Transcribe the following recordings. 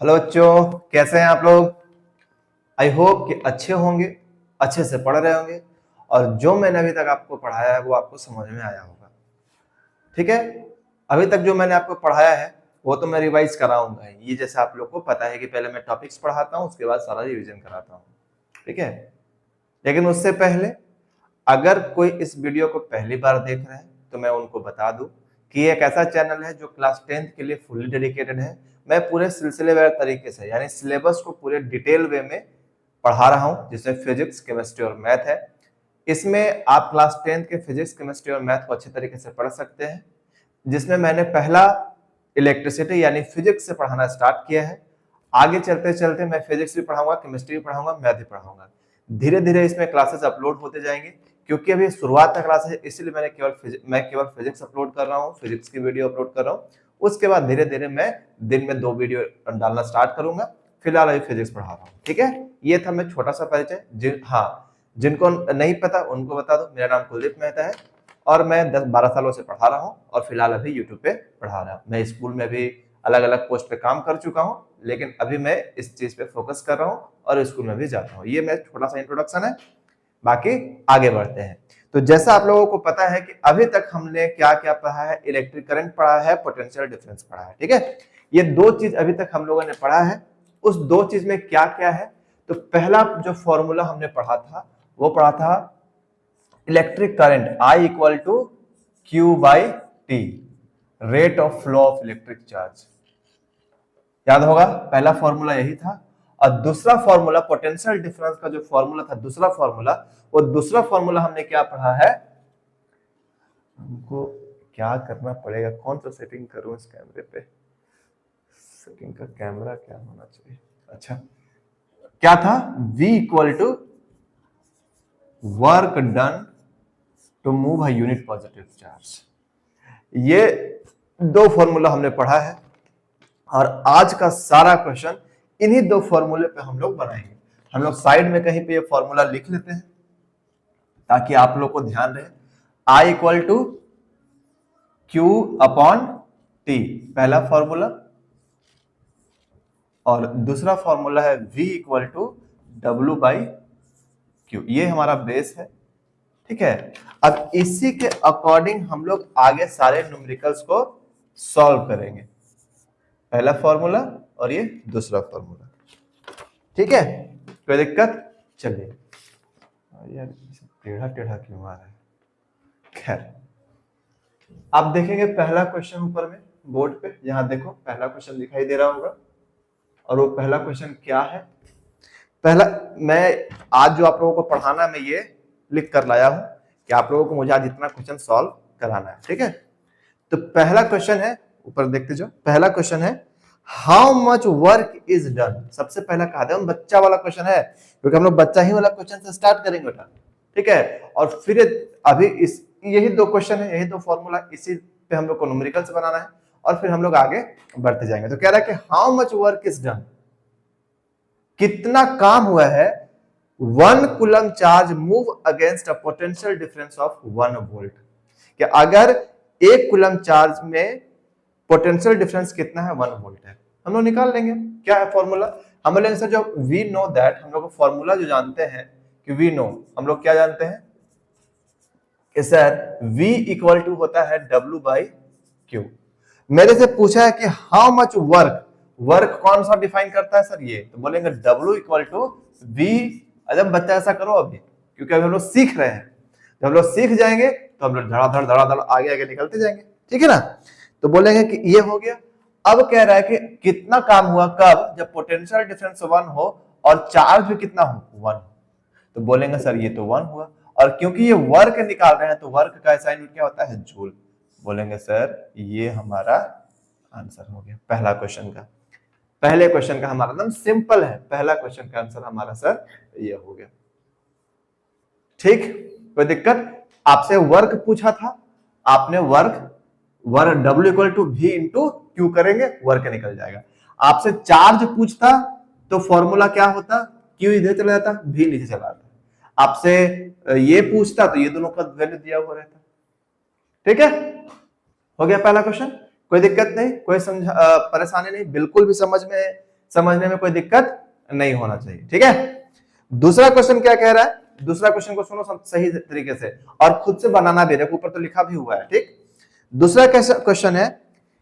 Hello बच्चों, कैसे हैं आप लोग। आई होप कि अच्छे होंगे, अच्छे से पढ़ रहे होंगे और जो मैंने अभी तक आपको पढ़ाया है वो आपको समझ में आया होगा। ठीक है, अभी तक जो मैंने आपको पढ़ाया है वो तो मैं रिवाइज कराऊंगा ही। ये जैसे आप लोग को पता है कि पहले मैं टॉपिक्स पढ़ाता हूँ, उसके बाद सारा रिवीजन कराता हूँ। ठीक है, लेकिन उससे पहले अगर कोई इस वीडियो को पहली बार देख रहे हैं तो मैं उनको बता दूं कि एक ऐसा चैनल है जो क्लास 10th के लिए फुल्ली डेडिकेटेड है। मैं पूरे सिलसिलेवार तरीके से यानी सिलेबस को पूरे डिटेल वे में पढ़ा रहा हूं, जिसमें फिजिक्स, केमिस्ट्री और मैथ है। इसमें आप क्लास 10th के फिजिक्स, केमिस्ट्री और मैथ को अच्छे तरीके से पढ़ सकते हैं, जिसमें मैंने पहला इलेक्ट्रिसिटी यानी फिजिक्स से पढ़ाना स्टार्ट किया है। आगे चलते चलते मैं फिजिक्स भी पढ़ाऊंगा, केमिस्ट्री भी पढ़ाऊंगा, मैथ भी पढ़ाऊंगा। धीरे धीरे इसमें क्लासेस अपलोड होते जाएंगे, क्योंकि अभी शुरुआत का क्लास है, इसलिए मैं केवल फिजिक्स अपलोड कर रहा हूँ, फिजिक्स की वीडियो अपलोड कर रहा हूँ। उसके बाद धीरे धीरे मैं दिन में 2 वीडियो डालना स्टार्ट करूंगा। फिलहाल अभी फिजिक्स पढ़ा रहा हूँ। ठीक है, ये था मैं छोटा सा परिचय। जिनको नहीं पता उनको बता दो, मेरा नाम कुलदीप मेहता है और मैं 10-12 सालों से पढ़ा रहा हूँ और फिलहाल अभी यूट्यूब पे पढ़ा रहा हूँ। मैं स्कूल में भी अलग अलग पोस्ट पे काम कर चुका हूँ, लेकिन अभी मैं इस चीज पे फोकस कर रहा हूँ और स्कूल में भी जाता हूँ। ये मेरा छोटा सा इंट्रोडक्शन है, बाकी आगे बढ़ते हैं। तो जैसा आप लोगों को पता है कि अभी तक हमने क्या क्या पढ़ा है, इलेक्ट्रिक करंट पढ़ा है, पोटेंशियल डिफरेंस पढ़ा है। ठीक है, ये 2 चीज अभी तक हम लोगों ने पढ़ा है। उस 2 चीज में क्या क्या है, तो पहला जो फॉर्मूला हमने पढ़ा था वो पढ़ा था electric current I equal to Q by T, rate of flow of electric charge. याद होगा, पहला फॉर्मूला यही था। और दूसरा फॉर्मूला पोटेंशियल डिफरेंस का जो फॉर्मूला था, दूसरा फॉर्मूला, वो दूसरा फॉर्मूला हमने क्या पढ़ा है, हमको क्या करना पड़ेगा, कौन सा सेटिंग करूं इस कैमरे पे, सेटिंग का कैमरा क्या होना चाहिए। अच्छा, क्या था, V equal to work done to move a unit positive charge. ये 2 फॉर्मूला हमने पढ़ा है और आज का सारा क्वेश्चन इन्हीं 2 फॉर्मूले पे हम लोग बनाएंगे। हम लोग साइड में कहीं पे ये फॉर्मूला लिख लेते हैं ताकि आप लोग को ध्यान रहे। I equal to Q upon T, पहला फॉर्मूला, और दूसरा फॉर्मूला है V equal to W by Q। ये हमारा बेस है। ठीक है, अब इसी के अकॉर्डिंग हम लोग आगे सारे न्यूमेरिकल्स को सॉल्व करेंगे। पहला फॉर्मूला और ये दूसरा फॉर्मूला। ठीक है, कोई दिक्कत। चलिए यार, टेढ़ा टेढ़ा क्यों आ रहा है। खैर, आप देखेंगे पहला क्वेश्चन ऊपर में बोर्ड पे, यहां देखो पहला क्वेश्चन दिखाई दे रहा होगा। और वो पहला क्वेश्चन क्या है, पहला मैं आज जो आप लोगों को पढ़ाना, मैं ये लिख कर लाया हूं कि आप लोगों को मुझे आज इतना क्वेश्चन सॉल्व कराना है। ठीक है, तो पहला क्वेश्चन है, ऊपर देखते जाओ, पहला क्वेश्चन है how much work is done. सबसे पहला कहा था, बच्चा वाला क्वेश्चन है, क्योंकि हम लोग बच्चा ही वाला क्वेश्चन से स्टार्ट करेंगे बेटा। ठीक है, और फिर अभी इस यही 2 क्वेश्चन है, यही 2 फॉर्मूला, इसी पे हम लोग को न्यूमेरिकल्स बनाना है और फिर हम लोग आगे बढ़ते जाएंगे। तो कह रहा है कि how much work is done, कितना काम हुआ है, 1 coulomb charge move against a potential difference of 1 volt. कि अगर 1 कूलम चार्ज में पोटेंशियल डिफरेंस कितना है, 1 वोल्ट है। हम लोग निकाल लेंगे क्या है फॉर्मूला। हम लोग सर जो वी नो दैट, हम लोग फॉर्मूला जो जानते हैं कि वी नो, हम लोग क्या जानते हैं कि सर V इक्वल टू होता है W बाई क्यू। मेरे से पूछा है कि हाउ मच वर्क, वर्क कौन सा डिफाइन करता है सर, ये तो बोलेंगे W इक्वल टू V। जब बच्चा ऐसा करो अभी, क्योंकि अभी हम लोग सीख रहे हैं, जब हम लोग सीख जाएंगे तो हम लोग धड़ाधड़ आगे आगे निकलते जाएंगे। ठीक है ना, तो बोलेंगे कि ये हो गया। अब कह रहा है कि कितना काम हुआ, कब, जब पोटेंशियल डिफरेंस 1 हो और चार्ज भी कितना हो, 1। तो बोलेंगे सर ये तो 1 हुआ, और क्योंकि ये वर्क निकाल रहे हैं तो वर्क का असाइनमेंट क्या होता है, जूल। बोलेंगे सर ये हमारा आंसर हो गया पहला क्वेश्चन का। पहले क्वेश्चन का हमारा एकदम सिंपल है, पहला क्वेश्चन का आंसर हमारा सर ये हो गया। ठीक, कोई दिक्कत। आपसे वर्क पूछा था, आपने work W equal to V into Q करेंगे, वर्क निकल जाएगा। आपसे चार्ज पूछता तो फॉर्मूला क्या होता, Q इधर चला जाता, V नीचे चला जाता। आपसे ये पूछता तो ये दोनों का वैल्यू दिया हुआ रहता। ठीक है, हो गया पहला क्वेश्चन, कोई दिक्कत नहीं, कोई परेशानी नहीं, बिल्कुल भी समझ में समझने में कोई दिक्कत नहीं होना चाहिए, ठीक है। दूसरा क्वेश्चन क्या कह रहा है, दूसरा क्वेश्चन को सुनो सही तरीके से और खुद से बनाना भी, देखो ऊपर तो लिखा भी हुआ है, ठीक। दूसरा क्वेश्चन है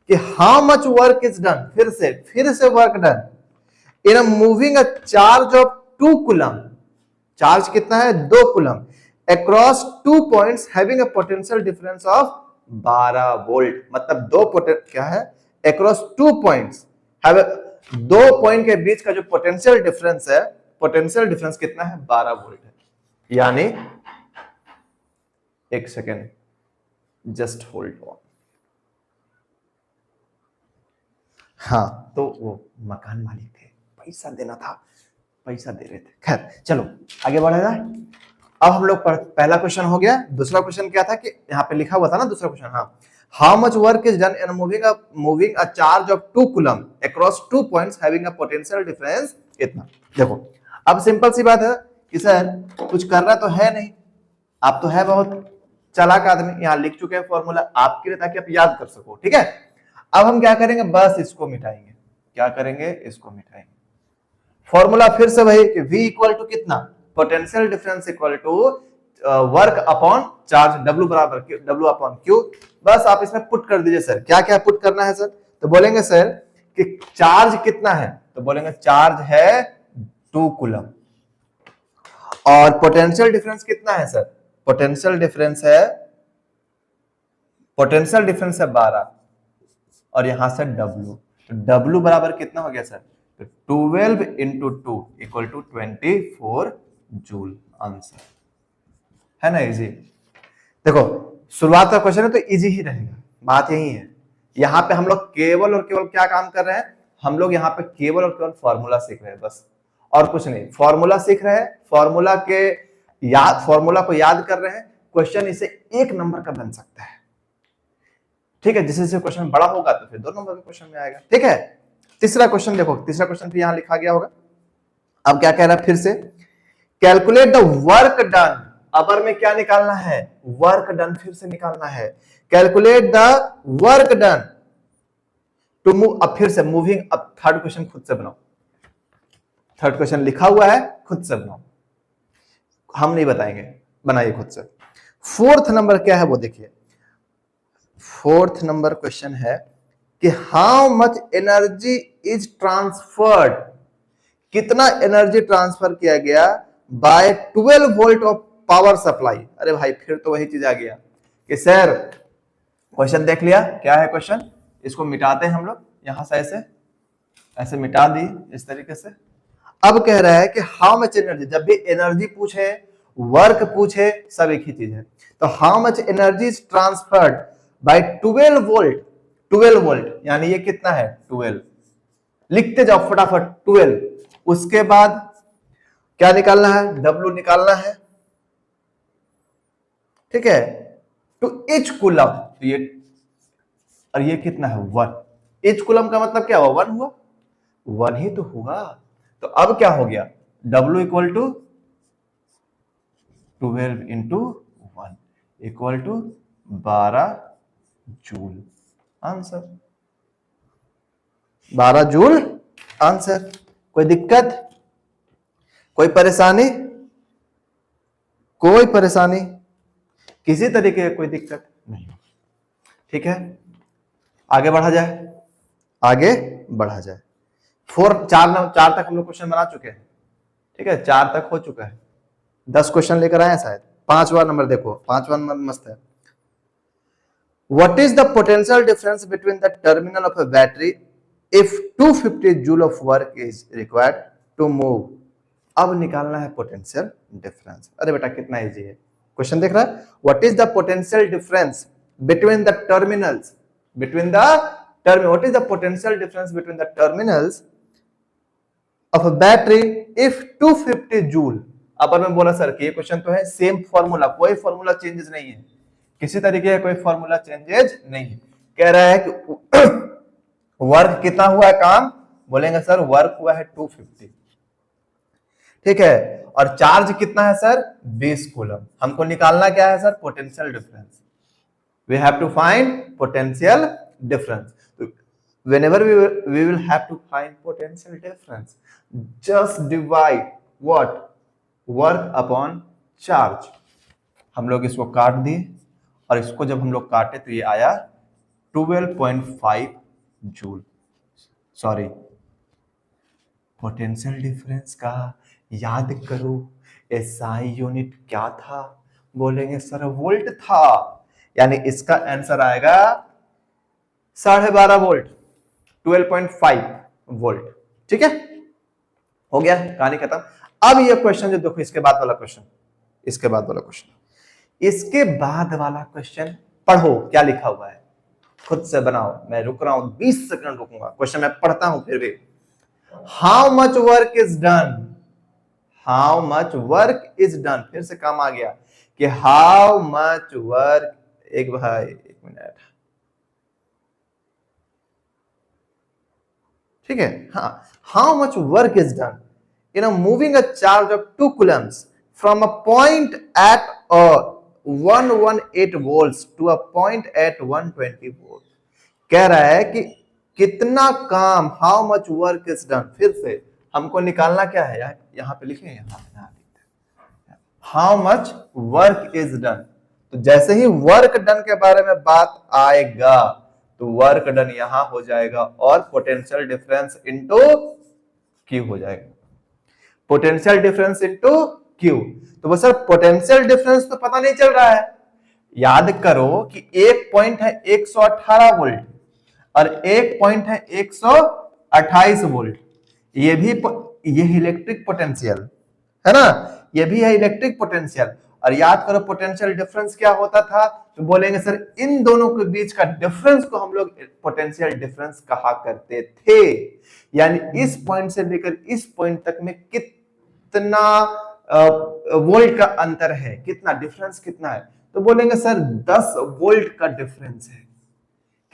कि how much work is done, फिर से work done in moving a charge of 2 coulomb, charge कितना है 2 coulomb, across 2 points having a potential difference of 12 volt. मतलब क्या है, अक्रॉस 2 पॉइंट्स हैव, 2 पॉइंट के बीच का जो पोटेंशियल डिफरेंस है, पोटेंशियल डिफरेंस कितना है 12 वोल्ट है। यानी एक सेकेंड, जस्ट होल्ड ऑन। हाँ, तो वो मकान मालिक थे, पैसा देना था, पैसा दे रहे थे। खैर चलो आगे बढ़ा जाए। अब हम लोग पहला क्वेश्चन हो गया। दूसरा क्वेश्चन क्या था कि यहाँ पे लिखा हुआ था ना दूसरा क्वेश्चन, हाँ, how much work is done in moving a charge of 2 coulomb across 2 points having a potential difference इतना। देखो अब सिंपल सी बात है कि सर कुछ करना तो है नहीं, आप तो है बहुत चालाक आदमी, यहाँ लिख चुके हैं फॉर्मूला आपके लिए ताकि आप याद कर सको, ठीक है। अब हम क्या करेंगे, बस इसको मिटाएंगे। क्या करेंगे, इसको मिटाएंगे। फॉर्मूला फिर से वही कि V इक्वल टू कितना, potential difference equal to work upon charge, W बराबर W अपॉन Q। बस आप इसमें पुट कर दीजिए सर। क्या क्या पुट करना है सर, तो बोलेंगे सर कि चार्ज कितना है, तो बोलेंगे चार्ज है 2 कूलम, और पोटेंशियल डिफरेंस कितना है सर, पोटेंशियल डिफरेंस है 12, और यहां से W, तो W बराबर कितना हो गया सर, तो 12 into 2 equal to 24 joule. Answer है ना, इजी। देखो शुरुआत का क्वेश्चन है तो इजी ही रहेगा, बात यही है। यहाँ पे हम लोग केवल और केवल क्या काम कर रहे हैं, हम लोग यहाँ पे केवल और केवल फॉर्मूला सीख रहे हैं, बस और कुछ नहीं। फॉर्मूला सीख रहे हैं, फॉर्मूला को याद कर रहे हैं। क्वेश्चन इसे 1 नंबर का बन सकता है, ठीक है। जैसे जैसे क्वेश्चन बड़ा होगा तो फिर 2 नंबर के क्वेश्चन में आएगा, ठीक है। तीसरा क्वेश्चन देखो, तीसरा क्वेश्चन भी यहां लिखा गया होगा। अब क्या कह रहा है फिर से, कैलकुलेट द वर्क डन, अपर में क्या निकालना है, वर्क डन फिर से निकालना है। Calculate the work done to move, अब फिर से मूविंग, अब थर्ड क्वेश्चन खुद से बनाओ। थर्ड क्वेश्चन लिखा हुआ है, खुद से बनाओ, हम नहीं बताएंगे, बनाइए खुद से। फोर्थ नंबर क्या है वो देखिए, फोर्थ नंबर क्वेश्चन है कि how much energy is transferred, कितना एनर्जी ट्रांसफर किया गया by 12 volt of power supply. अरे भाई फिर तो वही चीज आ गया कि सर क्वेश्चन देख लिया, क्या है क्वेश्चन, इसको मिटाते हैं हम लोग, यहां से ऐसे मिटा दी इस तरीके से। अब कह रहा है कि हाउ मच एनर्जी, जब भी एनर्जी पूछे, वर्क पूछे, सब एक ही चीज है। तो how much energy is transferred by 12 volt, 12 volt यानी ये कितना है 12, लिखते जाओ फटाफट 12। उसके बाद क्या निकालना है, W निकालना है, ठीक है, टू ईच कूलम, तो ये, और ये कितना है 1, ईच कूलम का मतलब क्या हुआ 1 हुआ, 1 ही तो हुआ। तो अब क्या हो गया, W equal to 12 into 1 equal to 12 joule. Answer 12 joule answer. कोई दिक्कत, कोई परेशानी, कोई परेशानी, किसी तरीके की कोई दिक्कत नहीं, ठीक है। आगे बढ़ा जाए, आगे बढ़ा जाए। 4 तक हम लोग क्वेश्चन बना चुके हैं, ठीक है, 4 तक हो चुका है। 10 क्वेश्चन लेकर आए शायद। 5वां नंबर देखो, 5वां नंबर मस्त है। What is the potential difference between the terminal of a battery if 250 joule of work is required to move? अब निकालना है पोटेंशियल डिफरेंस। अरे बेटा कितना इजी है, क्वेश्चन देख रहा है, what is the potential difference between the terminals, what is the potential difference between the terminals of a battery if 250 joule। अपन में बोला सर कि ये क्वेश्चन तो है सेम फॉर्मूला, कोई फॉर्मूला चेंजेस नहीं है, किसी तरीके का कोई फॉर्मूला चेंजेस नहीं है। कह रहा है कि वर्क कितना हुआ है काम, बोलेंगे सर वर्क हुआ है 250, ठीक है, और चार्ज कितना है सर 20 कूलम। हमको निकालना क्या है sir, potential difference. We have to find potential difference. whenever we will have to find potential difference, just divide what, worक अपॉन चार्ज। हम लोग इसको काट दिए और इसको जब हम लोग काटे तो ये आया 12.5 जूल। सॉरी, पोटेंशियल डिफरेंस का याद करो, एसआई यूनिट क्या था? बोलेंगे सर वोल्ट था, यानी इसका आंसर आएगा 12.5 वोल्ट, 12.5 वोल्ट। ठीक है, हो गया, कहानी खत्म। अब ये क्वेश्चन जो देखो, इसके बाद वाला क्वेश्चन, इसके बाद वाला क्वेश्चन, इसके बाद वाला क्वेश्चन पढ़ो क्या लिखा हुआ है, खुद से बनाओ। मैं रुक रहा हूं, 20 सेकंड रुकूंगा, क्वेश्चन मैं पढ़ता हूं फिर भी। How much work is done, how much work is done, फिर से काम आ गया कि हाउ मच वर्क, एक भाई एक मिनट, ठीक है, हाँ, how much work is done in moving a charge of 2 coulombs from a point at 118 volts to a point at 120 volts। कह रहा है कि कितना काम, how much work is done, फिर से हमको निकालना क्या है यार, यहां पे लिखे, यहां how much work is done. तो जैसे ही वर्क डन के बारे में बात आएगा तो वर्क डन यहां हो जाएगा और पोटेंशियल डिफरेंस इनटू क्यू हो जाएगा, पोटेंशियल डिफरेंस इनटू क्यू। तो वो सर पोटेंशियल डिफरेंस तो पता नहीं चल रहा है। याद करो कि एक पॉइंट है 118 वोल्ट और एक पॉइंट है 128 वोल्ट, ये भी ये इलेक्ट्रिक पोटेंशियल है ना, ये भी है इलेक्ट्रिक पोटेंशियल। और याद करो पोटेंशियल डिफरेंस क्या होता था, तो बोलेंगे सर इन दोनों के बीच का डिफरेंस को हम लोग पोटेंशियल डिफरेंस कहा करते थे। यानी इस पॉइंट से लेकर इस पॉइंट तक में कितना वोल्ट का अंतर है, कितना डिफरेंस कितना है, तो बोलेंगे सर 10 वोल्ट का डिफरेंस है।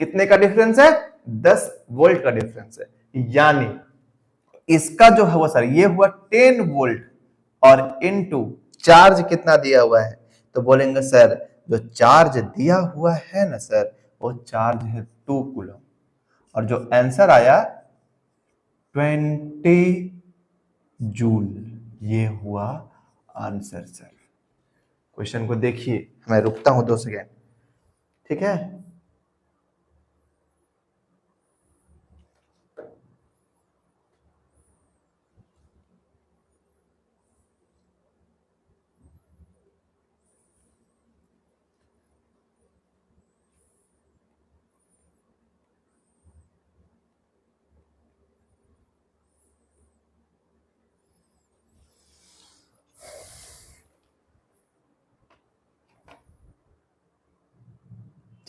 कितने का डिफरेंस है? 10 वोल्ट का डिफरेंस है। यानी इसका जो है वो सर ये हुआ 10 वोल्ट और इनटू चार्ज कितना दिया हुआ है, तो बोलेंगे सर जो चार्ज दिया हुआ है ना सर, वो चार्ज है 2 कूलम, और जो आंसर आया 20 जूल, ये हुआ आंसर सर। क्वेश्चन को देखिए, मैं रुकता हूं 2 सेकेंड, ठीक है।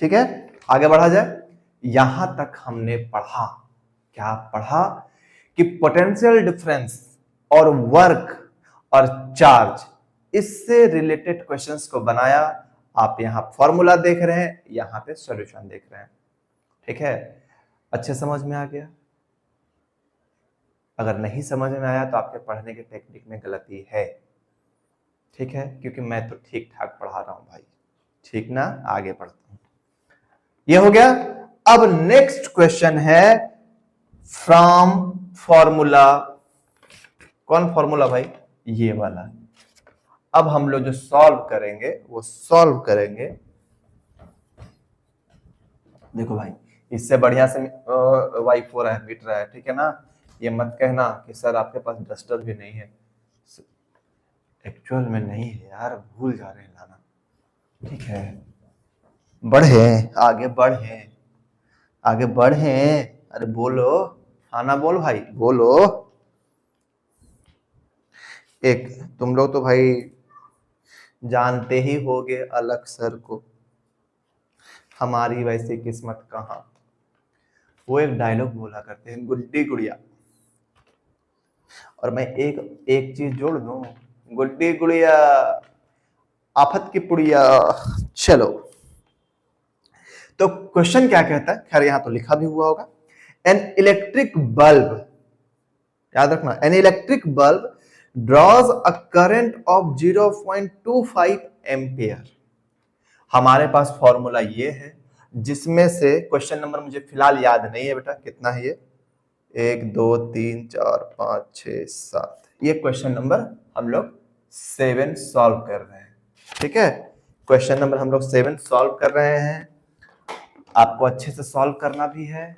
ठीक है, आगे बढ़ा जाए। यहां तक हमने पढ़ा, क्या पढ़ा, कि पोटेंशियल डिफरेंस और वर्क और चार्ज, इससे रिलेटेड क्वेश्चंस को बनाया। आप यहां फॉर्मूला देख रहे हैं, यहां पे सॉल्यूशन देख रहे हैं, ठीक है। अच्छे समझ में आ गया? अगर नहीं समझ में आया तो आपके पढ़ने के टेक्निक में गलती है, ठीक है, क्योंकि मैं तो ठीक ठाक पढ़ा रहा हूं भाई, ठीक ना। आगे बढ़ता हूं, ये हो गया। अब नेक्स्ट क्वेश्चन है फ्रॉम फॉर्मूला। कौन फॉर्मूला भाई? ये वाला। अब हम लोग जो सॉल्व करेंगे वो सॉल्व करेंगे, देखो भाई, इससे बढ़िया से Y4 है, मिट रहा है, ठीक है ना। ये मत कहना कि सर आपके पास डस्टर भी नहीं है, एक्चुअल में नहीं है यार, भूल जा रहे हैं लाना, ठीक है। बढ़े आगे, बढ़े आगे, बढ़े, अरे बोलो, खाना बोल भाई, बोलो। एक तुम लोग तो भाई जानते ही होगे अलग सर को, हमारी वैसी किस्मत कहां। वो एक डायलॉग बोला करते हैं, गुड्डी गुड़िया, और मैं एक चीज जोड़ दूं, गुड्डी गुड़िया आफत की पुड़िया। चलो, तो क्वेश्चन क्या कहता है, खैर यहां तो लिखा भी हुआ होगा। एन इलेक्ट्रिक बल्ब, याद रखना, an electric bulb draws a current of 0.25 ampere. हमारे पास फॉर्मूला ये है, जिसमें से क्वेश्चन नंबर मुझे फिलहाल याद नहीं है बेटा, कितना है ये, 1 2 3 4 5 6 7, ये क्वेश्चन नंबर हम लोग 7 सॉल्व कर रहे हैं। ठीक है, क्वेश्चन नंबर हम लोग 7 सॉल्व कर रहे हैं। आपको अच्छे से सॉल्व करना भी है।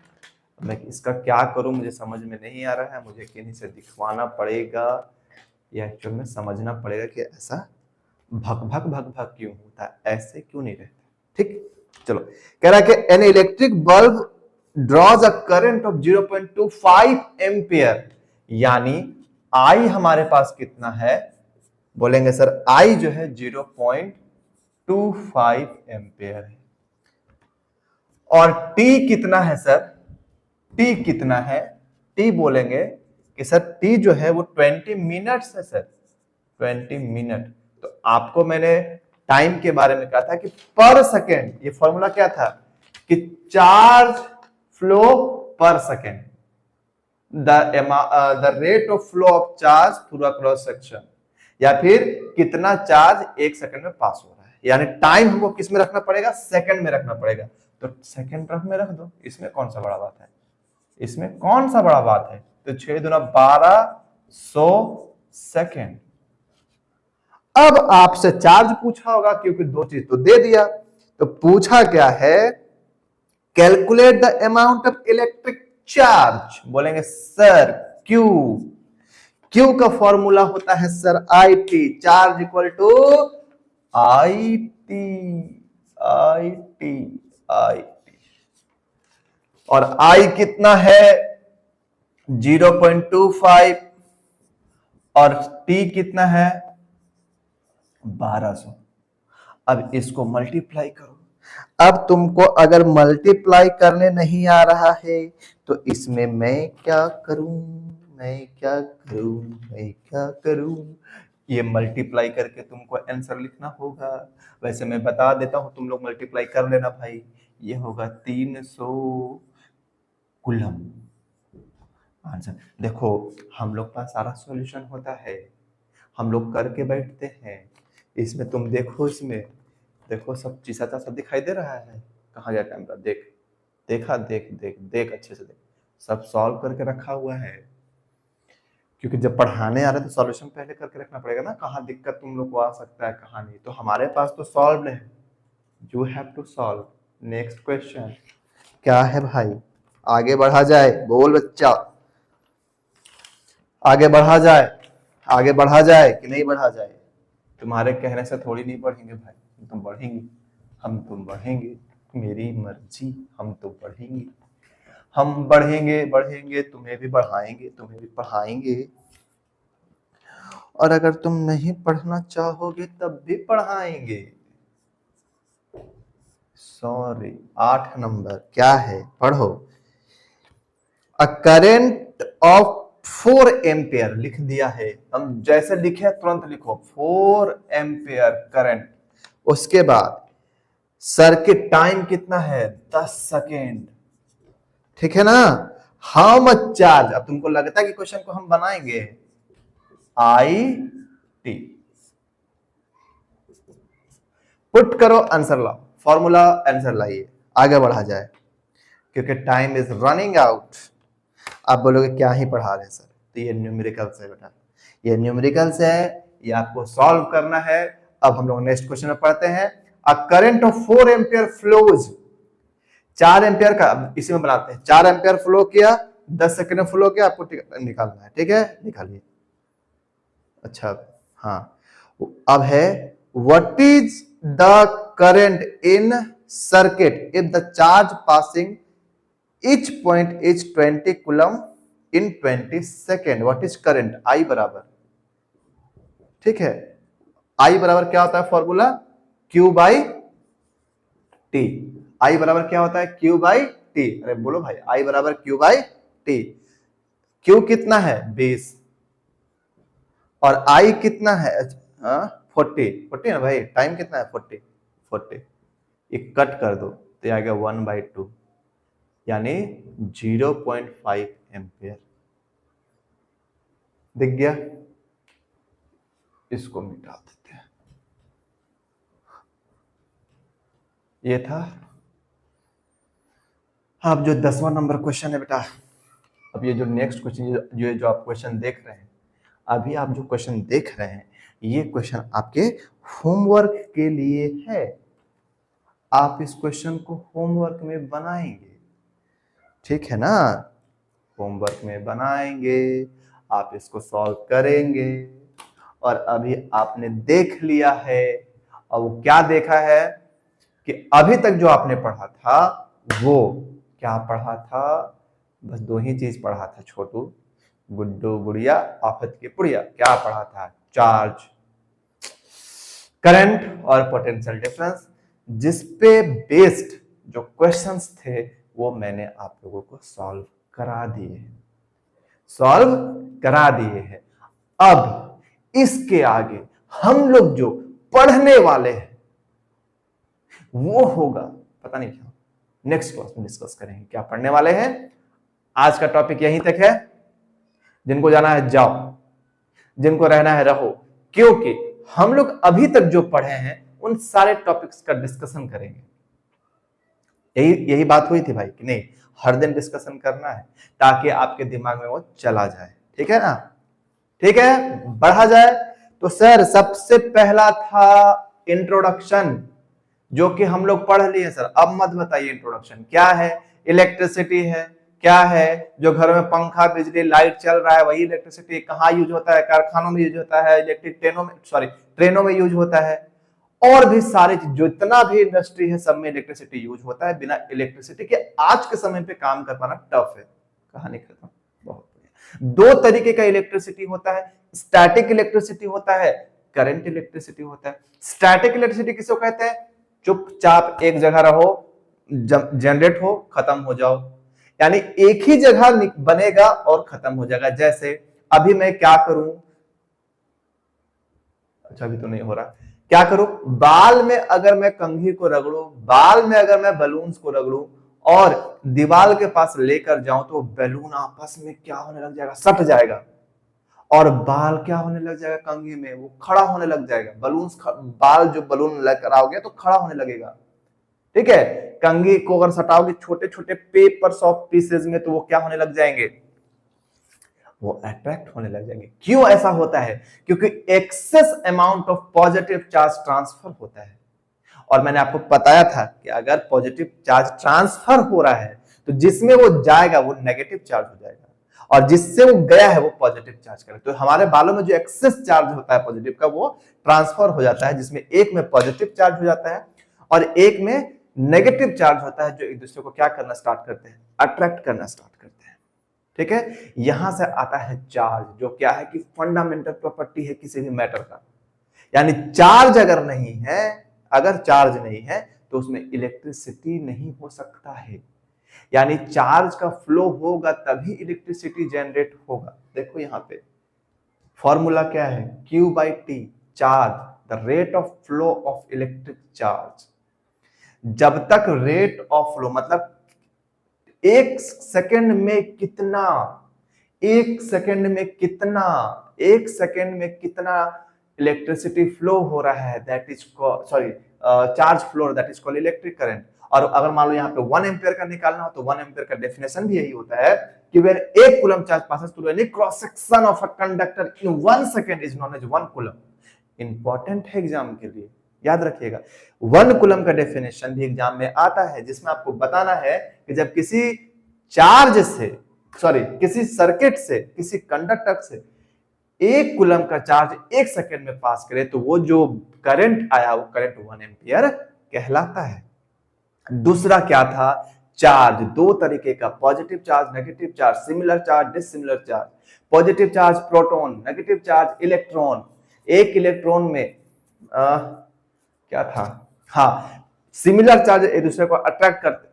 मैं इसका क्या करूं मुझे समझ में नहीं आ रहा है, मुझे किन्हीं से दिखवाना पड़ेगा या एक्चुअल में समझना पड़ेगा कि ऐसा भक भक भक भक क्यों होता है, ऐसे क्यों नहीं रहता। ठीक, चलो, कह रहा है कि an electric bulb draws a current of 0.25 ampere, यानी आई हमारे पास कितना है, बोलेंगे सर आई जो है 0.25 एम्पियर है। और टी कितना है सर, टी कितना है, टी बोलेंगे कि सर टी जो है वो 20 मिनट्स है सर, 20 मिनट। तो आपको मैंने टाइम के बारे में कहा था कि पर सेकेंड, ये फॉर्मूला क्या था कि चार्ज फ्लो पर second, the rate of flow of charge through a cross section, या फिर कितना चार्ज 1 सेकंड में पास हो रहा है, यानी टाइम हमको किस में रखना पड़ेगा, सेकंड में रखना पड़ेगा। तो सेकंड रफ में रख दो, इसमें कौन सा बड़ा बात है, इसमें कौन सा बड़ा बात है। तो 6 दूना 1200 सेकेंड। अब आपसे चार्ज पूछा होगा, क्योंकि दो चीज तो दे दिया, तो पूछा क्या है, calculate the amount of electric charge, बोलेंगे सर क्यू, क्यू का फॉर्मूला होता है sir I T, charge equal to I T, I T, I T. और आई कितना है 0.25 और टी कितना है 1200। अब इसको मल्टीप्लाई करो। अब तुमको अगर मल्टीप्लाई करने नहीं आ रहा है तो इसमें मैं क्या करूं, मैं क्या करूं, मैं क्या करूं, ये मल्टीप्लाई करके तुमको आंसर लिखना होगा। वैसे मैं बता देता हूं, तुम लोग मल्टीप्लाई कर लेना भाई, ये होगा 300 कूलम आंसर। देखो हम लोग पास सारा सॉल्यूशन होता है, हम लोग करके बैठते हैं। इसमें तुम देखो, इसमें देखो सब चीज सब दिखाई दे रहा है, कहाँ गया कैमरा, देख, देखा, देख देख देख अच्छे से देख, सब सॉल्व करके रखा हुआ है। क्योंकि जब पढ़ाने आ रहे तो सॉल्यूशन पहले करके रखना पड़ेगा ना, कहाँ दिक्कत तुम लोग को आ सकता है कहाँ नहीं। तो हमारे पास तो सॉल्व है, you have to solve. Next question क्या है भाई, आगे बढ़ा जाए, बोल बच्चा, आगे बढ़ा जाए, आगे बढ़ा जाए कि नहीं बढ़ा जाए। तुम्हारे कहने से थोड़ी नहीं बढ़ेंगे भाई, तुम बढ़ेंगे, हम तुम बढ़ेंगे, मेरी मर्जी, हम तो बढ़ेंगे, हम बढ़ेंगे बढ़ेंगे, तुम्हें भी बढ़ाएंगे, तुम्हें भी पढ़ाएंगे। और अगर तुम नहीं पढ़ना चाहोगे तब भी पढ़ाएंगे। सॉरी, 8 नंबर क्या है, पढ़ो। अ करेंट ऑफ 4 एम्पियर लिख दिया है, हम जैसे लिखे तुरंत लिखो 4 एम्पियर करंट। उसके बाद सर्किट टाइम कितना है 10 सेकेंड, ठीक है ना। हाउ मच चार्ज, अब तुमको लगता है कि क्वेश्चन को हम बनाएंगे, आई टी, पुट करो आंसर लाओ, फॉर्मूला आंसर लाइए, आगे बढ़ा जाए क्योंकि टाइम इज रनिंग आउट। आप बोलोगे क्या ही पढ़ा रहे हैं सर, तो ये न्यूमेरिकल्स है बेटा, ये न्यूमेरिकल्स है, ये आपको सॉल्व करना है। अब हम लोग नेक्स्ट क्वेश्चन में पढ़ते हैं। A current of 4 ampere flows, 4 ampere का इसी में बनाते हैं, 4 एम्पियर फ्लो किया, 10 सेकंड में फ्लो किया, आपको निकालना है, ठीक है, निकालिए। अच्छा हाँ, अब है what is the current in circuit if the charge passing each point is 20 coulomb in 20 second. What is current, I बराबर, ठीक है, आई बराबर क्या होता है formula, Q by T. I बराबर क्या होता है, Q बाई टी। अरे बोलो भाई, आई बराबर Q बाई टी। Q कितना है 20 और आई कितना है 40 ना भाई, टाइम कितना है 40, ये कट कर दो तो आ गया 1/2, यानी 0.5 एम्पियर। दिख गया, इसको मिटा देते हैं। ये था अब जो 10वां नंबर क्वेश्चन है बेटा, अब ये जो नेक्स्ट क्वेश्चन जो आप क्वेश्चन देख रहे हैं, अभी आप जो क्वेश्चन देख रहे हैं, ये क्वेश्चन आपके होमवर्क के लिए है। आप इस क्वेश्चन को होमवर्क में बनाएंगे, ठीक है ना? होमवर्क में बनाएंगे, आप इसको सॉल्व करेंगे। और अभी आपने देख लिया है, और वो क्या देखा है कि अभी तक जो आपने पढ़ा था वो क्या पढ़ा था? बस दो ही चीज पढ़ा था छोटू, गुड्डू गुड़िया आफत की पुड़िया। क्या पढ़ा था? चार्ज, करंट और पोटेंशियल डिफरेंस, जिसपे बेस्ड जो क्वेश्चंस थे वो मैंने आप लोगों को सॉल्व करा दिए हैं। अब इसके आगे हम लोग जो पढ़ने वाले हैं वो होगा, पता नहीं क्या, नेक्स्ट क्लास में डिस्कस करेंगे क्या पढ़ने वाले हैं। आज का टॉपिक यहीं तक है। जिनको जाना है जाओ, जिनको रहना है रहो, क्योंकि हम लोग अभी तक जो पढ़े हैं उन सारे टॉपिक्स का डिस्कशन करेंगे। यही बात हुई थी भाई कि नहीं, हर दिन डिस्कशन करना है ताकि आपके दिमाग में वो चला जाए, ठीक है ना? ठीक है, बढ़ा जाए। तो सर सबसे पहला था इंट्रोडक्शन, जो कि हम लोग पढ़ लिए सर। अब मत बताइए इंट्रोडक्शन क्या है। इलेक्ट्रिसिटी है, क्या है? जो घर में पंखा बिजली लाइट चल रहा है वही इलेक्ट्रिसिटी। कहाँ यूज होता है? कारखानों में यूज होता है, इलेक्ट्रिक ट्रेनों में यूज होता है, और भी सारे जितना भी इंडस्ट्री है सब में इलेक्ट्रिसिटी यूज होता है। बिना इलेक्ट्रिसिटी के आज के समय पे काम कर पाना टफ है। कहानी खत्म। बहुत बढ़िया। दो तरीके का इलेक्ट्रिसिटी होता है, स्टैटिक इलेक्ट्रिसिटी होता है, करंट इलेक्ट्रिसिटी होता है। स्टैटिक इलेक्ट्रिसिटी किसको कहते हैं? चुपचाप एक जगह रहो, जनरेट हो, खत्म हो जाओ, यानी एक ही जगह बनेगा और खत्म हो जाएगा। जैसे अभी मैं क्या करूं, अच्छा अभी तो नहीं हो रहा, क्या करूं? बाल में अगर मैं कंघी को रगड़ूं, बाल में अगर मैं बलून्स को रगड़ूं और दीवार के पास लेकर जाऊं तो बैलून आपस में क्या होने लग जाएगा? सट जाएगा। और बाल क्या होने लग जाएगा? कंघी में वो खड़ा होने लग जाएगा। बाल जो बलून लेकर आओगे तो खड़ा होने लगेगा, ठीक है? कंघी को अगर सटाओगे छोटे छोटे पेपर्स ऑफ पीसेस में तो वो क्या होने लग जाएंगे? वो अट्रैक्ट होने लग जाएंगे। क्यों ऐसा होता है? क्योंकि excess amount of positive charge transfer होता है। और मैंने आपको बताया था कि अगर पॉजिटिव चार्ज ट्रांसफर हो रहा है तो जिसमें वो जाएगा वो नेगेटिव चार्ज हो जाएगा, और जिससे वो गया है वो पॉजिटिव चार्ज करेगा। तो हमारे बालों में जो एक्सेस चार्ज होता है पॉजिटिव का वो ट्रांसफर हो जाता है, जिसमें एक में पॉजिटिव चार्ज हो जाता है और एक में नेगेटिव चार्ज होता है, जो एक दूसरे को क्या करना स्टार्ट करते हैं? अट्रैक्ट करना स्टार्ट करते हैं, ठीक है? यहां से आता है चार्ज, जो क्या है कि फंडामेंटल प्रॉपर्टी है किसी भी मैटर का। यानी चार्ज अगर नहीं है, अगर चार्ज नहीं है तो उसमें इलेक्ट्रिसिटी नहीं हो सकता है। यानी चार्ज का फ्लो होगा तभी इलेक्ट्रिसिटी जनरेट होगा। देखो यहां पे फॉर्मूला क्या है? Q by T, charge, the rate of flow of electric charge. जब तक रेट ऑफ फ्लो मतलब एक सेकंड में कितना, एक सेकंड में कितना, एक सेकंड में कितना इलेक्ट्रिसिटी फ्लो हो रहा है, that is charge flow, that is called electric current. और अगर मान लो यहाँ पे 1 एम्पियर का निकालना हो तो 1 एम्पियर का डेफिनेशन भी यही होता है कि when 1 coulomb charge passes through any cross section of a conductor in 1 second is known as 1 coulomb. Important है एग्जाम के लिए, याद रखिएगा। 1 कूलम का डेफिनेशन भी एग्जाम में आता है, जिसमें आपको बताना है कि जब किसी चार्ज से किसी सर्किट से, किसी कंडक्टर से 1 कूलम का चार्ज 1 सेकंड में पास करे तो वो जो करंट आया वो करंट 1 एम्पियर कहलाता है। दूसरा क्या था? चार्ज। दो तरीके का, positive charge, negative charge, similar charge, dissimilar charge. Positive charge proton, negative charge electron. एक इलेक्ट्रॉन में क्या था? हाँ, सिमिलर चार्ज एक दूसरे को अट्रैक्ट करते,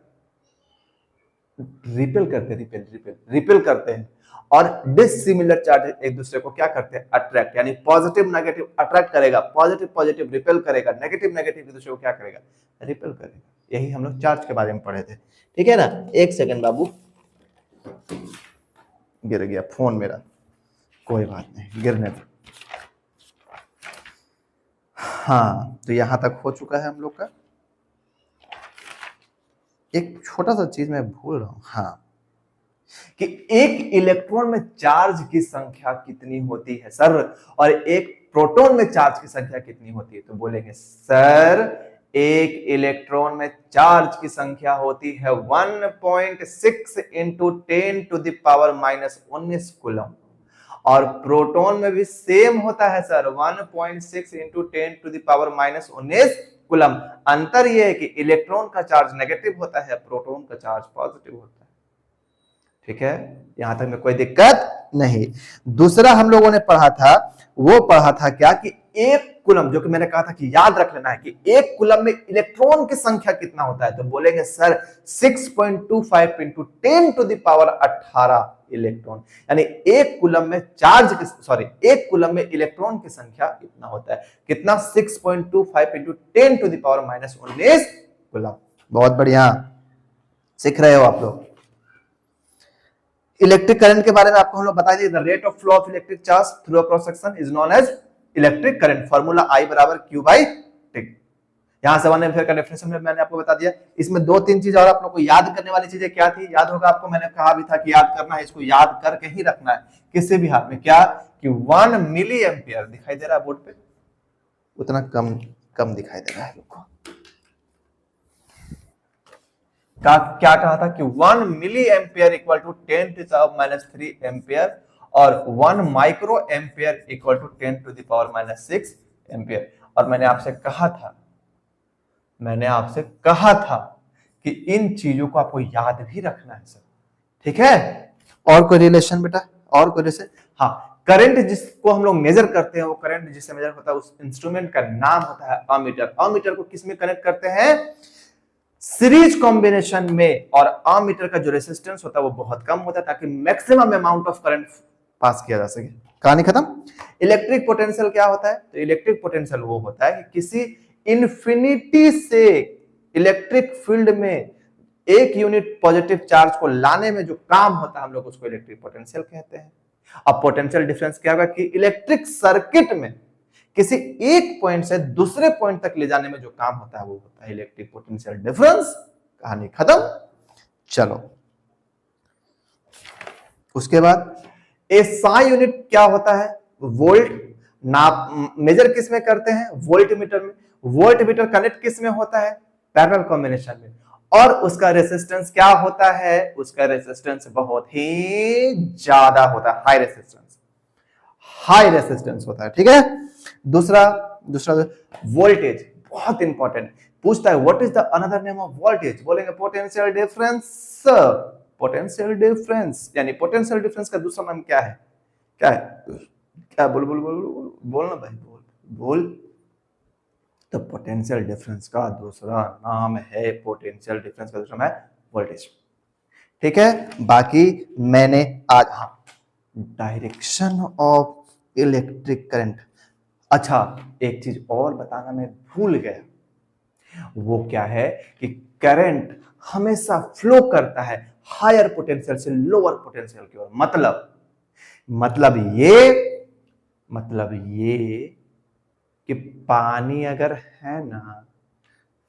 रिपेल करते हैं, और डिसिमिलर चार्ज एक दूसरे को क्या करते हैं? अट्रैक्ट। यानी पॉजिटिव नेगेटिव अट्रैक्ट करेगा, पॉजिटिव रिपेल करेगा, नेगेटिव एक दूसरे को क्या करेगा? रिपेल करेगा। यही हम लोग चार्ज के बारे में पढ़े थे, ठीक है ना? एक सेकंड बाबू, गिर गया फोन मेरा, कोई बात नहीं, गिरने दो। हाँ, तो यहां तक हो चुका है हम लोग का। एक छोटा सा चीज मैं भूल रहा हूं, हाँ, कि एक इलेक्ट्रॉन में चार्ज की संख्या कितनी होती है सर, और एक प्रोटॉन में चार्ज की संख्या कितनी होती है? तो बोलेंगे सर एक इलेक्ट्रॉन में चार्ज की संख्या होती है 1.6 इंटू 10⁻⁻19 कूलम, और प्रोटॉन में भी सेम होता है सर 1.6 इंटू 10⁻⁻19 कूलम। अंतर यह है कि इलेक्ट्रॉन का चार्ज नेगेटिव होता है, प्रोटॉन का चार्ज पॉजिटिव होता है। ठीक है, यहां तक में कोई दिक्कत नहीं। दूसरा हम लोगों ने पढ़ा था, वो पढ़ा था क्या कि एक कूलम, जो कि मैंने कहा था कि याद रख लेना है कि एक कूलम में इलेक्ट्रॉन की संख्या कितना होता है, तो बोलेंगे सर 6.25 इंटू 10⁻18 इलेक्ट्रॉन, यानी एक कूलम में एक कूलम में इलेक्ट्रॉन की संख्या कितना होता है, कितना? 6.25 इंटू 10⁻19 कूलम। बहुत बढ़िया, सीख रहे हो आप लोग। इलेक्ट्रिक करंट के बारे में आपको हम लोग बता दिए, the rate of flow of electric charge through a cross section is known as electric current, formula I बराबर Q बाई T। यहां से 1 एम्पीयर का डेफिनेशन में मैंने आपको बता दिया। इसमें 2-3 चीज और आप लोग को याद करने वाली चीजें क्या थी, याद होगा आपको, मैंने कहा भी था कि याद करना है, इसको याद करके ही रखना है किसी भी हाल में। क्या कि 1 मिली एम्पियर दिखाई दे रहा है बोर्ड पे, उतना कम दिखाई दे रहा है लोग को। क्या कहा था कि 1 milli ampere equal to 10⁻³ ampere, और 1 micro ampere equal to 10⁻⁻6 ampere. और मैंने आपसे कहा था कि इन चीजों को आपको याद भी रखना है सर। ठीक है, और कोई रिलेशन बेटा, और कोई रिलेशन? हाँ, करंट जिसको हम लोग मेजर करते हैं, वो करंट जिससे मेजर होता है, उस इंस्ट्रूमेंट का नाम होता है अमीटर। अमीटर को किस में कनेक्ट करते हैं? सीरीज कॉम्बिनेशन में। और अमीटर का जो रेजिस्टेंस होता है वो बहुत कम होता है, ताकि maximum amount of current pass किया जा सके। कहानी खत्म। इलेक्ट्रिक पोटेंशियल क्या होता है? तो इलेक्ट्रिक पोटेंशियल वो होता है कि किसी इन्फिनिटी से इलेक्ट्रिक फील्ड में एक यूनिट पॉजिटिव चार्ज को लाने में जो काम होता है, हम लोग उसको इलेक्ट्रिक पोटेंशियल कहते हैं। अब पोटेंशियल डिफरेंस क्या होगा कि इलेक्ट्रिक सर्किट में किसी एक पॉइंट से दूसरे पॉइंट तक ले जाने में जो काम होता है वो होता है इलेक्ट्रिक पोटेंशियल डिफरेंस। कहानी खत्म। चलो, उसके बाद एसआई यूनिट क्या होता है? वोल्ट। नाप मेजर किस में करते हैं? वोल्ट मीटर में। वोल्ट मीटर कनेक्ट किस में होता है? पैरेलल कॉम्बिनेशन में। और उसका रेजिस्टेंस क्या होता है? उसका रेजिस्टेंस बहुत ही ज्यादा होता है, हाई रेजिस्टेंस होता है। ठीक है, दूसरा वोल्टेज, बहुत इंपॉर्टेंट। पूछता है what is the another name of voltage? बोलेंगे पोटेंशियल डिफरेंस। पोटेंशियल डिफरेंस यानी पोटेंशियल डिफरेंस का दूसरा नाम क्या है? क्या बोलना भाई, बोल। तो पोटेंशियल डिफरेंस का दूसरा नाम है वोल्टेज। ठीक है, बाकी मैंने आज, हाँ, डायरेक्शन ऑफ इलेक्ट्रिक करंट। अच्छा, एक चीज और बताना मैं भूल गया, वो क्या है कि करंट हमेशा फ्लो करता है हायर पोटेंशियल से लोअर पोटेंशियल की ओर। मतलब ये कि पानी अगर है ना,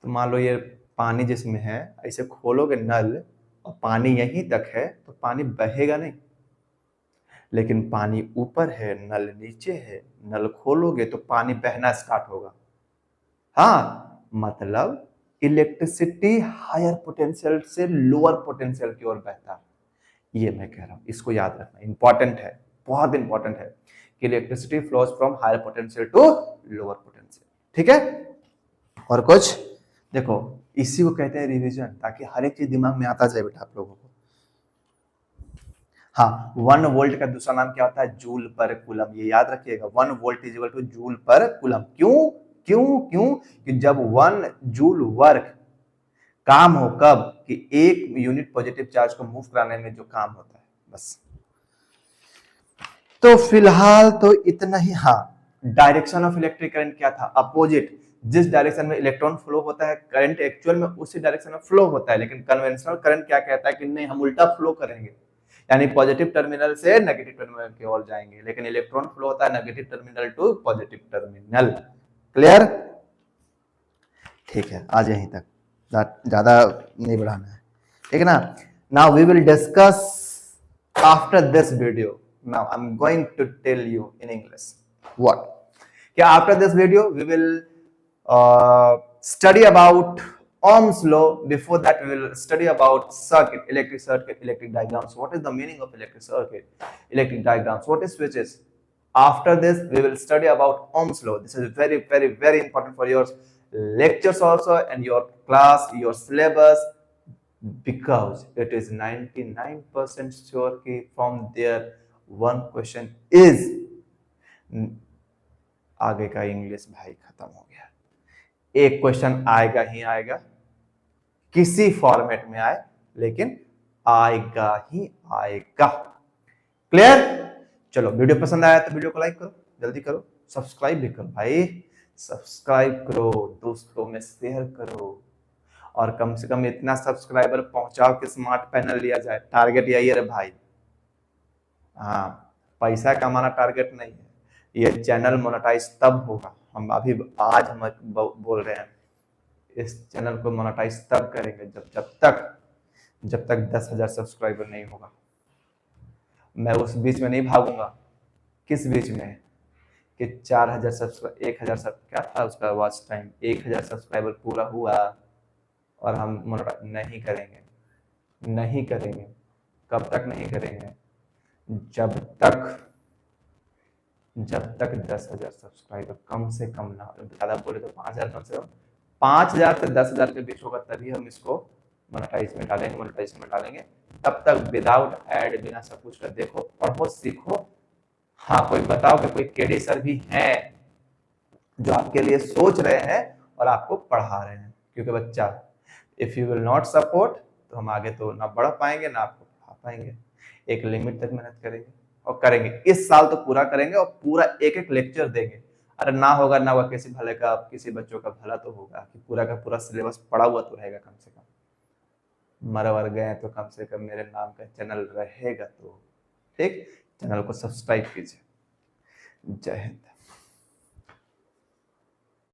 तो मान लो ये पानी जिसमें है, ऐसे खोलोगे नल और पानी यहीं तक है तो पानी बहेगा नहीं। लेकिन पानी ऊपर है, नल नीचे है, नल खोलोगे तो पानी बहना स्टार्ट होगा। हाँ, मतलब इलेक्ट्रिसिटी हायर पोटेंशियल से लोअर पोटेंशियल की ओर बहता है। ये मैं कह रहा हूं, इसको याद रखना, इंपॉर्टेंट है, बहुत इंपॉर्टेंट है कि electricity flows from higher potential to lower potential. ठीक है, और कुछ देखो, इसी को कहते हैं रिवीजन, ताकि हर एक चीज दिमाग में आता जाए बेटा आप लोगों को। हाँ, 1 वोल्ट का दूसरा नाम क्या होता है? जूल पर कूलम। ये याद रखिएगा, 1 volt is equal two joule पर कूलम। क्यों कि जब 1 जूल वर्क काम हो, कब? कि एक यूनिट पॉजिटिव चार्ज को मूव कराने में जो काम होता है, बस। तो फिलहाल तो इतना ही। हाँ, डायरेक्शन ऑफ इलेक्ट्रिक करंट क्या था? अपोजिट। जिस डायरेक्शन में इलेक्ट्रॉन फ्लो होता है, करंट एक्चुअल में उसी डायरेक्शन में फ्लो होता है। लेकिन कन्वेंशनल करंट क्या कहता है कि नहीं, हम उल्टा फ्लो करेंगे, यानी पॉजिटिव टर्मिनल से नेगेटिव टर्मिनल की ओर जाएंगे। लेकिन इलेक्ट्रॉन फ्लो होता है negative terminal to positive terminal. Clear? ठीक है, आज यहीं तक, ज्यादा नहीं बढ़ाना है। ठीक है ना। Now we will discuss after this video, now I am going to tell you in English what, क्या after this video we will study about Ohm's law. Before that, we will study about circuit, electric diagrams. What is the meaning of electric circuit, electric diagrams? What is switches? After this, we will study about Ohm's law. This is very, very, very important for your lectures also and your class, your syllabus, because it is 99% sure कि from there one question is आगे का English भाई खत्म हो गया, एक question आएगा ही आएगा, किसी फॉर्मेट में आए लेकिन आएगा ही आएगा। क्लियर? चलो, वीडियो पसंद आया तो वीडियो को लाइक करो, जल्दी करो, सब्सक्राइब भी करो भाई, सब्सक्राइब करो, दोस्तों में शेयर करो, और कम से कम इतना सब्सक्राइबर पहुंचाओ कि स्मार्ट पैनल लिया जाए। टारगेट यही है रे भाई। हाँ, पैसा कमाना टारगेट नहीं है, ये चैनल मोनेटाइज तब होगा, हम अभी आज हम बोल रहे हैं, इस चैनल को मोनेटाइज तब करेंगे जब तक 10,000 सब्सक्राइबर नहीं होगा। मैं उस बीच में नहीं भागूंगा। किस बीच में? कि 4,000 सब्सक्राइबर, 1,000 सब क्या था उसका वॉच टाइम, 1,000 सब्सक्राइबर पूरा हुआ और हम मोनेटाइज नहीं करेंगे। कब तक नहीं करेंगे? जब तक 10,000 सब्सक्राइबर कम से कम ना, ज्यादा बोले तो 5,000, कम से कम 5,000 से 10,000 के बीच होगा, तभी हम इसको मोनेटाइज में डालेंगे। तब तक विदाउट ऐड, बिना सब कुछ कर, देखो, पढ़ो, सीखो। हाँ, कोई बताओ कि कोई केडी सर भी हैं जो आपके लिए सोच रहे हैं और आपको पढ़ा रहे हैं, क्योंकि बच्चा, if you will not support तो हम आगे तो ना बढ़ पाएंगे ना आपको पढ़ा पाएंगे। एक लिमिट तक मेहनत करेंगे और करेंगे, इस साल तो पूरा करेंगे और पूरा एक लेक्चर देंगे। अरे ना होगा किसी भले का, किसी बच्चों का भला तो होगा कि पूरा का पूरा सिलेबस पढ़ा हुआ तो रहेगा, कम से कम मर वर गए तो कम से कम मेरे नाम का चैनल रहेगा। तो ठीक, चैनल को सब्सक्राइब कीजिए। जय हिंद।